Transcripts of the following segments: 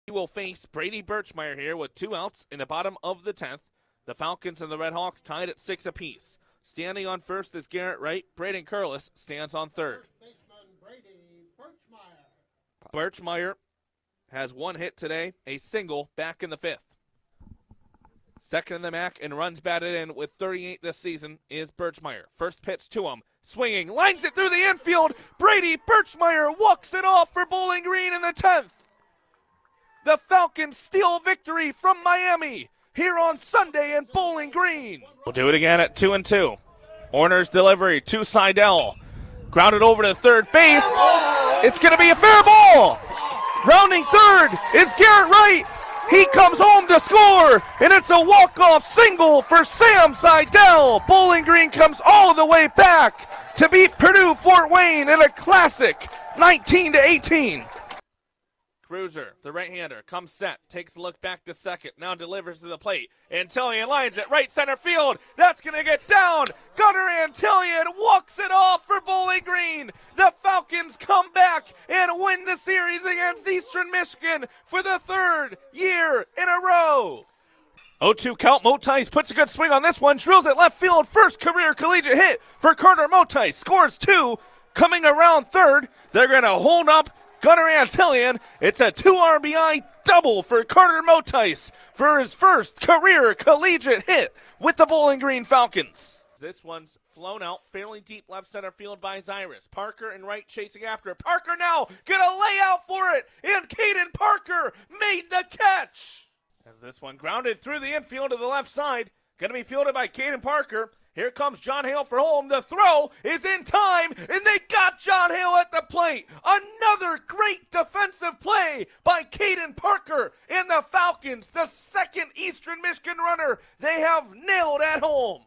He will face Brady Birchmeyer here with 2 outs in the bottom of the 10th. The Falcons and the Red Hawks tied at 6 apiece. Standing on first is Garrett Wright. Braden Curlis stands on third. Birchmeyer has 1 hit today, a single back in the 5th. Second in the MAC and runs batted in with 38 this season is Birchmeyer. First pitch to him, swinging, lines it through the infield. Brady Birchmeyer walks it off for Bowling Green in the 10th. The Falcons steal victory from Miami here on Sunday in Bowling Green. We'll do it again at 2-2. Orner's delivery to Seidel. Grounded over to third base. It's going to be a fair ball. Rounding third is Garrett Wright. He comes home to score, and it's a walk-off single for Sam Seidel. Bowling Green comes all the way back to beat Purdue Fort Wayne in a classic 19-18. Cruiser, the right-hander, comes set, takes a look back to second, now delivers to the plate. Antillian lines at right center field. That's going to get down. Gunnar Antillian walks it off for Bowling Green. The Falcons come back and win the series against Eastern Michigan for the 3rd year in a row. 0-2 count. Motice puts a good swing on this one, drills it left field. First career collegiate hit for Carter Motice. Scores 2, coming around third. They're going to hold up Gunnar Antillian. It's a 2 RBI double for Carter Motice for his first career collegiate hit with the Bowling Green Falcons. This one's flown out fairly deep left center field by Zyrus. Parker and Wright chasing after. Parker now gonna lay out for it, and Caden Parker made the catch. As this one grounded through the infield to the left side, gonna be fielded by Caden Parker. Here comes John Hale for home. The throw is in time, and they got John Hale at the plate. Another great defensive play by Caden Parker and the Falcons, the second Eastern Michigan runner they have nailed at home.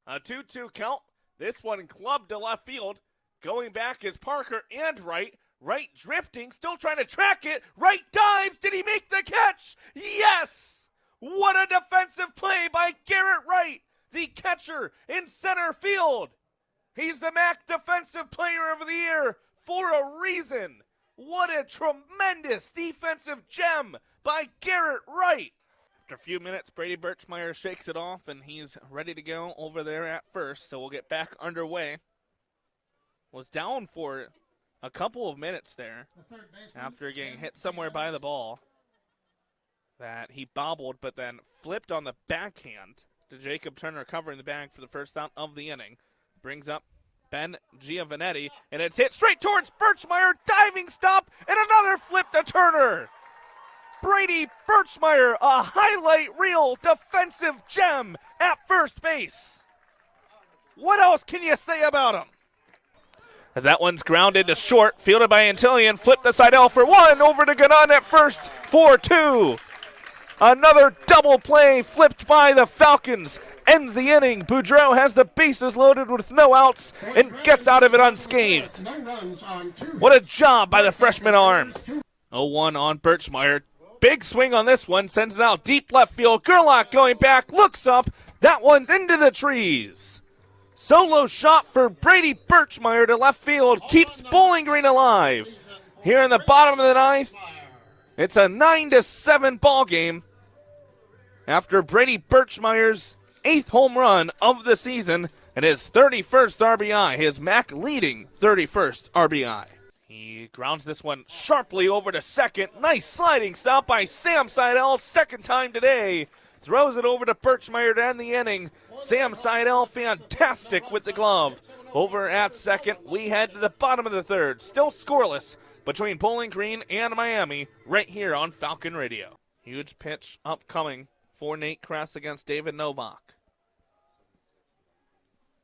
A 2-2 count. This one clubbed to left field. Going back is Parker and Wright. Wright drifting, still trying to track it. Wright dives. Did he make the catch? Yes! What a defensive play by Garrett Wright, the catcher in center field. He's the MAC Defensive Player of the Year for a reason. What a tremendous defensive gem by Garrett Wright. After a few minutes, Brady Birchmeyer shakes it off, and he's ready to go over there at first, so we'll get back underway. Was down for a couple of minutes there after getting hit somewhere by the ball that he bobbled, but then flipped on the backhand to Jacob Turner, covering the bag for the first out of the inning. Brings up Ben Giovanetti, and it's hit straight towards Birchmeyer. Diving stop, and another flip to Turner. Brady Birchmeyer, a highlight reel defensive gem at first base. What else can you say about him? As that one's grounded to short, fielded by Antillian, flipped the Seidel for 1, over to Ganon at first for 2. Another double play flipped by the Falcons ends the inning. Boudreau has the bases loaded with no outs and gets out of it unscathed. What a job by the freshman arm. 0-1 on Birchmeyer. Big swing on this one, sends it out deep left field. Gerlach going back, looks up. That one's into the trees. Solo shot for Brady Birchmeyer to left field, keeps Bowling Green alive. Here in the bottom of the 9th, it's a 9-7 ball game after Brady Birchmeyer's 8th home run of the season and his 31st RBI, his MAC leading 31st RBI. He grounds this one sharply over to second. Nice sliding stop by Sam Seidel, second time today. Throws it over to Birchmeyer to end the inning. Sam Seidel, fantastic with the glove. Over at second, we head to the bottom of the 3rd. Still scoreless between Bowling Green and Miami right here on Falcon Radio. Huge pitch upcoming for Nate Kress against David Novak.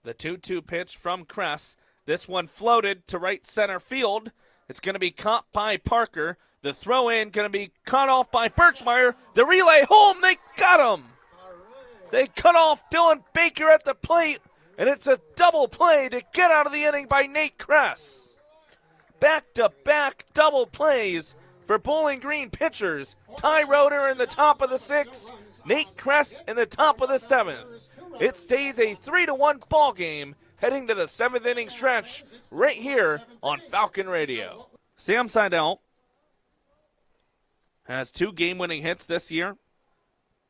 The 2-2 pitch from Kress. This one floated to right center field. It's going to be caught by Parker. The throw in going to be cut off by Birchmeyer. The relay home, they got him. They cut off Dylan Baker at the plate, and it's a double play to get out of the inning by Nate Kress. Back-to-back double plays for Bowling Green pitchers. Ty Roeder in the top of the 6th, Nate Kress in the top of the 7th. It stays a 3-1 ball game heading to the 7th inning stretch right here on Falcon Radio. Sam Seidel has 2 game-winning hits this year.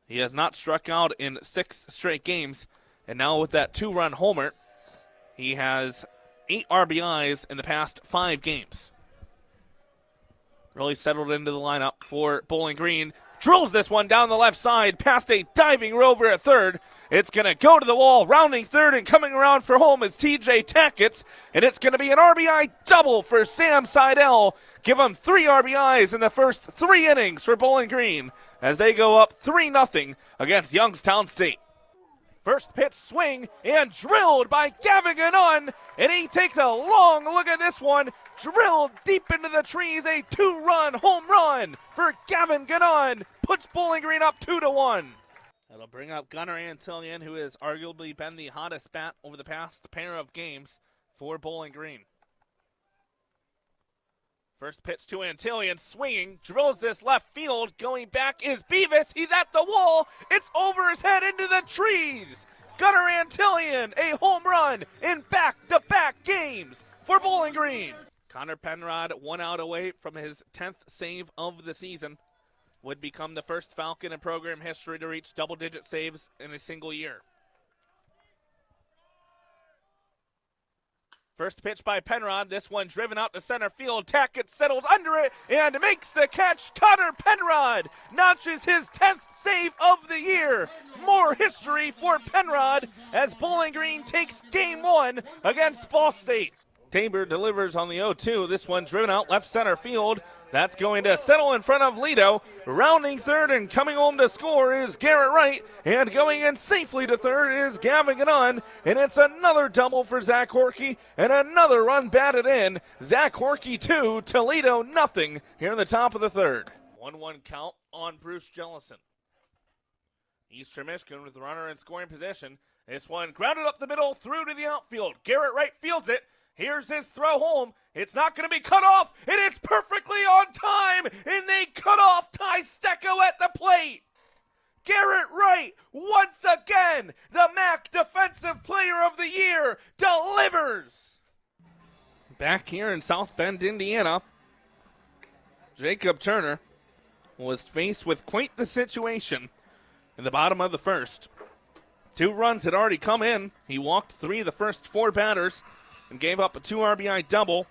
He has not struck out in 6 straight games. And now with that 2-run homer, he has 8 RBIs in the past 5 games. Really settled into the lineup for Bowling Green. Drills this one down the left side past a diving rover at third. It's going to go to the wall, rounding third and coming around for home is TJ Tackett. And it's going to be an RBI double for Sam Seidel. Give him 3 RBIs in the first 3 innings for Bowling Green as they go up 3-0 against Youngstown State. First pitch swing and drilled by Gavin Gannon, and he takes a long look at this one. Drilled deep into the trees, a 2-run home run for Gavin Gannon. Puts Bowling Green up 2-1. That'll bring up Gunnar Antillion, who has arguably been the hottest bat over the past pair of games for Bowling Green. First pitch to Antillion, swinging, drills this left field. Going back is Beavis. He's at the wall. It's over his head into the trees. Gunnar Antillion, a home run in back-to-back games for Bowling Green. Connor Penrod, 1 out away from his 10th save of the season, would become the first Falcon in program history to reach double-digit saves in a single year. First pitch by Penrod, this one driven out to center field. Tackett settles under it and makes the catch. Connor Penrod notches his 10th save of the year. More history for Penrod as Bowling Green takes game 1 against Ball State. Tabor delivers on the 0-2. This one driven out left center field. That's going to settle in front of Lido. Rounding third and coming home to score is Garrett Wright. And going in safely to third is Gavin Gannon. And it's another double for Zach Horkey. And another run batted in. Zach Horkey 2, Toledo nothing here in the top of the third. 1-1 count on Bruce Jellison. Eastern Michigan with the runner in scoring position. This one grounded up the middle through to the outfield. Garrett Wright fields it. Here's his throw home. It's not going to be cut off, and it's perfectly on time, and they cut off Ty Stecco at the plate. Garrett Wright, once again, the MAC Defensive Player of the Year, delivers. Back here in South Bend, Indiana, Jacob Turner was faced with quite the situation in the bottom of the first. 2 runs had already come in. He walked 3 of the first 4 batters and gave up a 2 RBI double,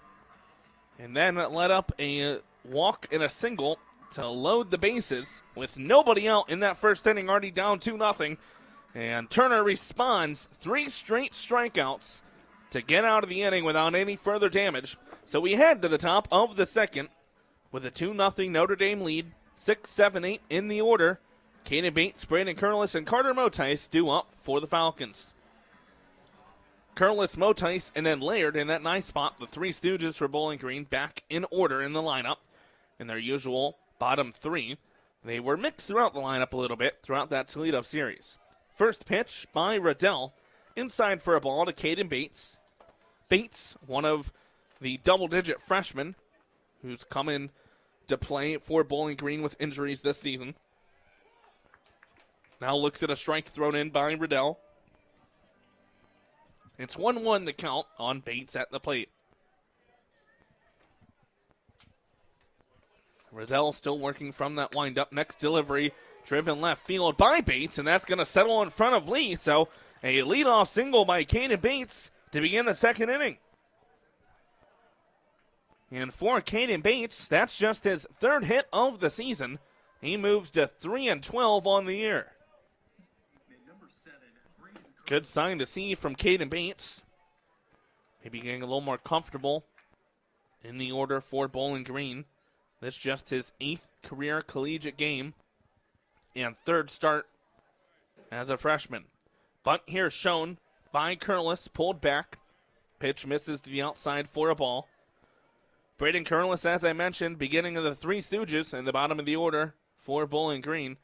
and then led up a walk and a single to load the bases with nobody out in that first inning, already down 2-0. And Turner responds, 3 straight strikeouts to get out of the inning without any further damage. So we head to the top of the second with a 2-0 Notre Dame lead, 6, 7, 8 in the order. Caden Bates, Brandon Curlis, and Carter Motice due up for the Falcons. Curlis, Motice, and then Laird in that nice spot. The 3 Stooges for Bowling Green back in order in the lineup in their usual bottom 3. They were mixed throughout the lineup a little bit throughout that Toledo series. First pitch by Riddell. Inside for a ball to Caden Bates. Bates, one of the double-digit freshmen who's come in to play for Bowling Green with injuries this season. Now looks at a strike thrown in by Riddell. It's 1-1 the count on Bates at the plate. Riddell still working from that windup. Next delivery driven left field by Bates, and that's going to settle in front of Lee. So a leadoff single by Caden Bates to begin the second inning. And for Caden Bates, that's just his 3rd hit of the season. He moves to 3-12 on the year. Good sign to see from Caden Bates. Maybe getting a little more comfortable in the order for Bowling Green. This just his 8th career collegiate game and 3rd start as a freshman. Bunt here shown by Curlis, pulled back. Pitch misses to the outside for a ball. Braden Curlis, as I mentioned, beginning of the 3 Stooges in the bottom of the order for Bowling Green.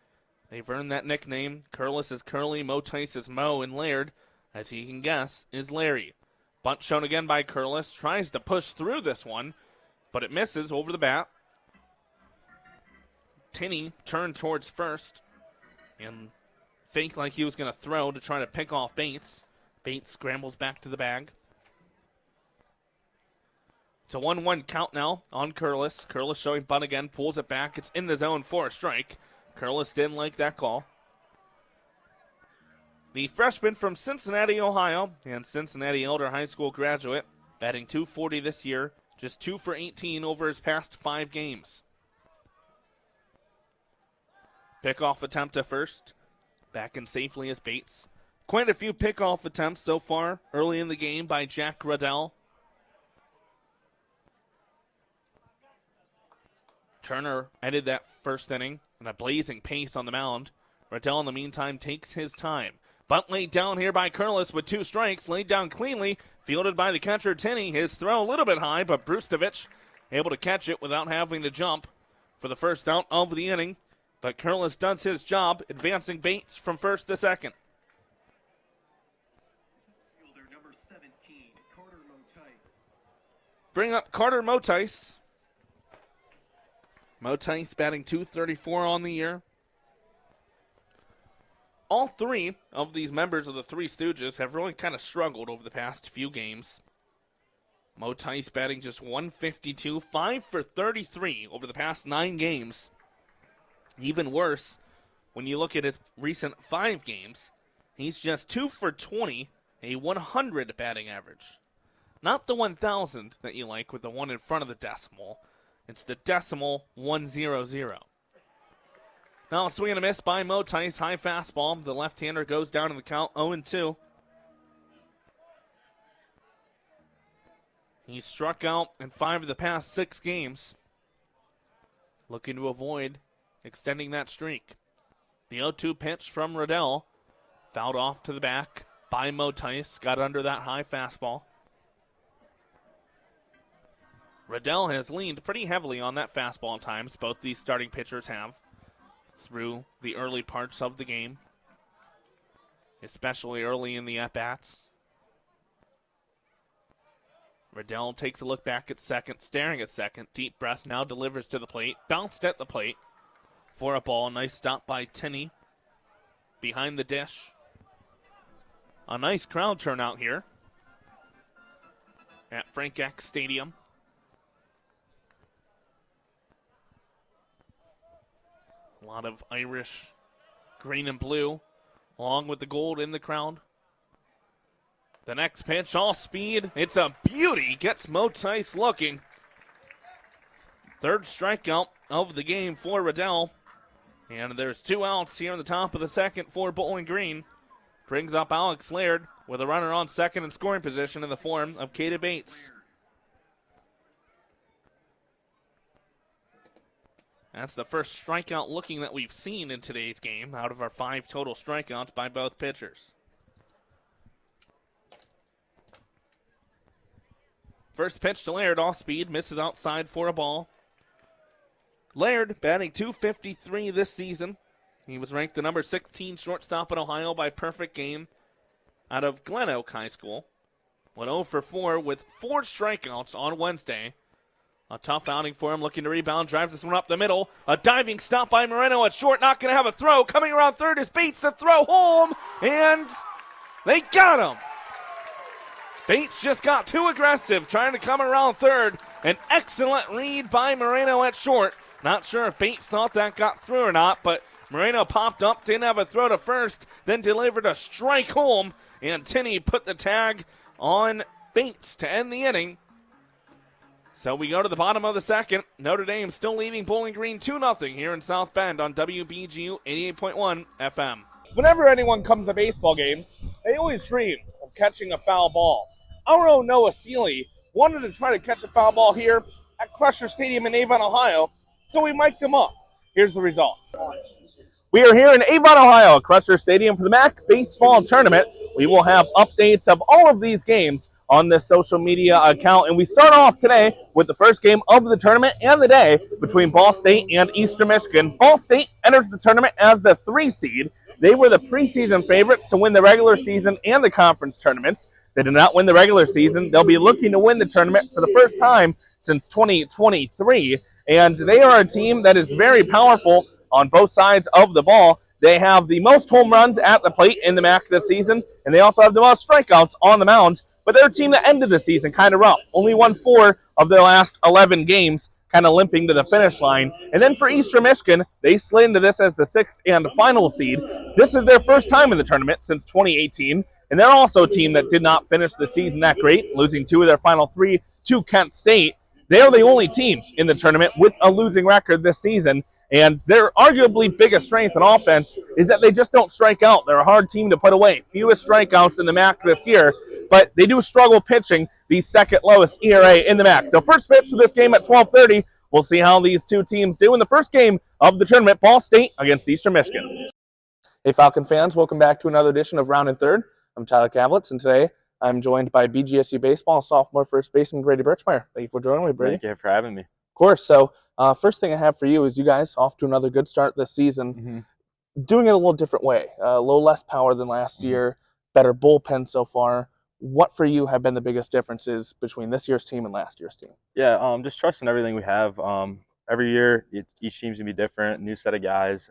They've earned that nickname. Curlis is Curly, Motice is Mo, and Laird, as he can guess, is Larry. Bunt shown again by Curlis. Tries to push through this one, but it misses over the bat. Tinney turned towards first and faked like he was going to throw to try to pick off Bates. Bates scrambles back to the bag. It's a 1-1 count now on Curlis. Curlis showing bunt again, pulls it back. It's in the zone for a strike. Curlis didn't like that call. The freshman from Cincinnati, Ohio, and Cincinnati Elder High School graduate, batting .240 this year, just 2 for 18 over his past 5 games. Pickoff attempt to first. Back in safely as Bates. Quite a few pickoff attempts so far early in the game by Jack Riddell. Turner ended that first inning in a blazing pace on the mound. Riddell, in the meantime, takes his time. Bunt laid down here by Curlis with 2 strikes, laid down cleanly, fielded by the catcher Tinney. His throw a little bit high, but Brustovich able to catch it without having to jump for the first out of the inning. But Curlis does his job, advancing Bates from first to second. Bring up Carter Motice. Motice batting .234 on the year. All 3 of these members of the Three Stooges have really kind of struggled over the past few games. Motice batting just .152, 5 for 33 over the past 9 games. Even worse, when you look at his recent 5 games, he's just 2 for 20, a 100 batting average. Not the 1,000 that you like with the 1 in front of the decimal. It's the decimal 100. Now a swing and a miss by Motice. High fastball. The left-hander goes down in the count, 0-2. He's struck out in 5 of the past 6 games. Looking to avoid extending that streak. The 0-2 pitch from Riddell. Fouled off to the back by Motice. Got under that high fastball. Riddell has leaned pretty heavily on that fastball at times. Both these starting pitchers have through the early parts of the game, especially early in the at-bats. Riddell takes a look back at second, staring at second. Deep breath, now delivers to the plate. Bounced at the plate for a ball. Nice stop by Tinney behind the dish. A nice crowd turnout here at Frank Eck Stadium. A lot of Irish green and blue, along with the gold in the crowd. The next pitch, all speed. It's a beauty. Gets Motice looking. 3rd strikeout of the game for Riddell. And there's 2 outs here in the top of the second for Bowling Green. Brings up Alex Laird with a runner on second in scoring position in the form of Katie Bates. That's the first strikeout looking that we've seen in today's game out of our 5 total strikeouts by both pitchers. First pitch to Laird, off speed, misses outside for a ball. Laird batting .253 this season. He was ranked the number 16 shortstop in Ohio by perfect game out of Glen Oak High School. Went 0 for 4 with 4 strikeouts on Wednesday. A tough outing for him, looking to rebound, drives this one up the middle. A diving stop by Moreno at short, not going to have a throw. Coming around third is Bates, the throw home, and they got him. Bates just got too aggressive, trying to come around third. An excellent read by Moreno at short. Not sure if Bates thought that got through or not, but Moreno popped up, didn't have a throw to first, then delivered a strike home, and Tinney put the tag on Bates to end the inning. So we go to the bottom of the second. Notre Dame still leading Bowling Green 2-0 here in South Bend on WBGU 88.1 FM. Whenever anyone comes to baseball games, they always dream of catching a foul ball. Our own Noah Seeley wanted to try to catch a foul ball here at Crusher Stadium in Avon, Ohio, so we mic'd him up. Here's the results. We are here in Avon, Ohio, at Crusher Stadium for the MAC Baseball Tournament. We will have updates of all of these games on this social media account. And we start off today with the first game of the tournament and the day between Ball State and Eastern Michigan. Ball State enters the tournament as the 3 seed. They were the preseason favorites to win the regular season and the conference tournaments. They did not win the regular season. They'll be looking to win the tournament for the first time since 2023. And they are a team that is very powerful on both sides of the ball. They have the most home runs at the plate in the MAC this season, and they also have the most strikeouts on the mound. but they're a team that ended the season kind of rough. Only won 4 of their last 11 games, kind of limping to the finish line. And then for Eastern Michigan, they slid into this as the 6th and final seed. This is their first time in the tournament since 2018, and they're also a team that did not finish the season that great, losing 2 of their final 3 to Kent State. They are the only team in the tournament with a losing record this season, and their arguably biggest strength in offense is that they just don't strike out. They're a hard team to put away. Fewest strikeouts in the MAC this year, but they do struggle pitching, the second lowest ERA in the MAC. So first pitch for this game at 12:30. We'll see how these two teams do in the first game of the tournament, Ball State against Eastern Michigan. Hey, Falcon fans, welcome back to another edition of Round and Third. I'm Tyler Kavalecz, and today I'm joined by BGSU Baseball sophomore first baseman Brady Birchmeyer. Thank you for joining me, Brady. Thank you for having me. Of course. So first thing I have for you is you guys off to another good start this season, doing it a little different way, a little less power than last year, better bullpen so far. What for you have been the biggest differences between this year's team and last year's team? Yeah, just trusting everything we have. Every year, each team's gonna be different, new set of guys.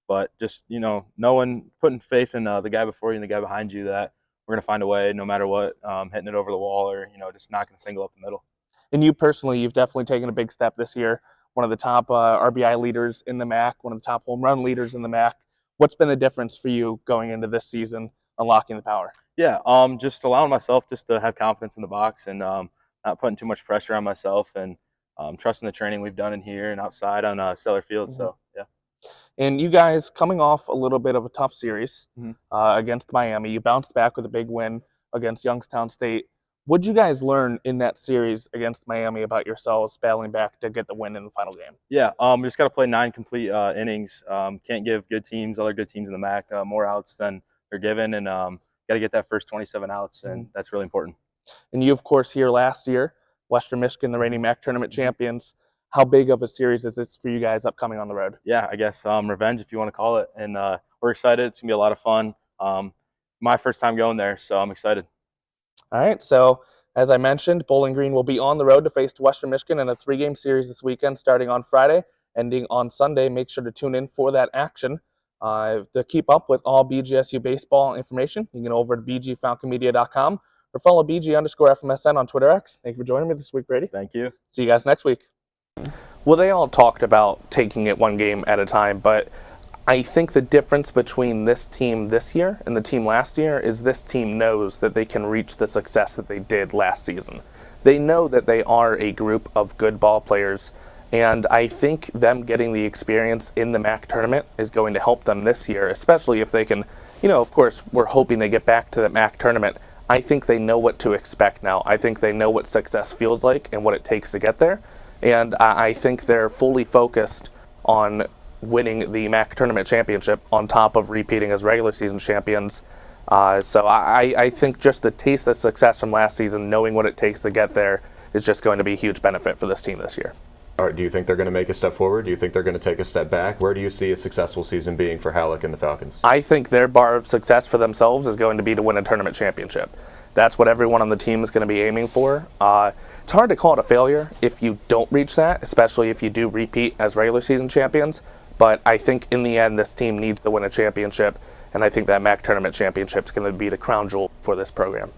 But just knowing, putting faith in the guy before you and the guy behind you that we're gonna find a way, no matter what, hitting it over the wall or just knocking a single up the middle. And you personally, you've definitely taken a big step this year. One of the top RBI leaders in the MAC, one of the top home run leaders in the MAC. What's been the difference for you going into this season, unlocking the power? Yeah, just allowing myself just to have confidence in the box and not putting too much pressure on myself and trusting the training we've done in here and outside on Stellar Field. So, yeah. And you guys coming off a little bit of a tough series against Miami, you bounced back with a big win against Youngstown State. What did you guys learn in that series against Miami about yourselves battling back to get the win in the final game? Yeah, we just got to play 9 complete innings. Can't give other good teams in the MAC, more outs than they're given, and got to get that first 27 outs, and that's really important. And you, of course, here last year, Western Michigan, the reigning MAC tournament champions. How big of a series is this for you guys upcoming on the road? Yeah, I guess revenge, if you want to call it, and we're excited. It's gonna be a lot of fun. My first time going there, so I'm excited. All right, so as I mentioned, Bowling Green will be on the road to face Western Michigan in a 3-game series this weekend, starting on Friday, ending on Sunday. Make sure to tune in for that action. To keep up with all BGSU baseball information, you can go over to bgfalconmedia.com or follow BG_FMSN on Twitter X. Thank you for joining me this week, Brady. Thank you. See you guys next week. Well, they all talked about taking it one game at a time, but I think the difference between this team this year and the team last year is this team knows that they can reach the success that they did last season. They know that they are a group of good ball players, and I think them getting the experience in the MAC tournament is going to help them this year, especially if they can, of course, we're hoping they get back to the MAC tournament. I think they know what to expect now. I think they know what success feels like and what it takes to get there. And I think they're fully focused on winning the MAC tournament championship on top of repeating as regular season champions. So I think just the taste of success from last season, knowing what it takes to get there, is just going to be a huge benefit for this team this year. All right, do you think they're going to make a step forward? Do you think they're going to take a step back? Where do you see a successful season being for Halleck and the Falcons? I think their bar of success for themselves is going to be to win a tournament championship. That's what everyone on the team is going to be aiming for. It's hard to call it a failure if you don't reach that, especially if you do repeat as regular season champions. But I think in the end, this team needs to win a championship, and I think that MAC tournament championship is going to be the crown jewel for this program.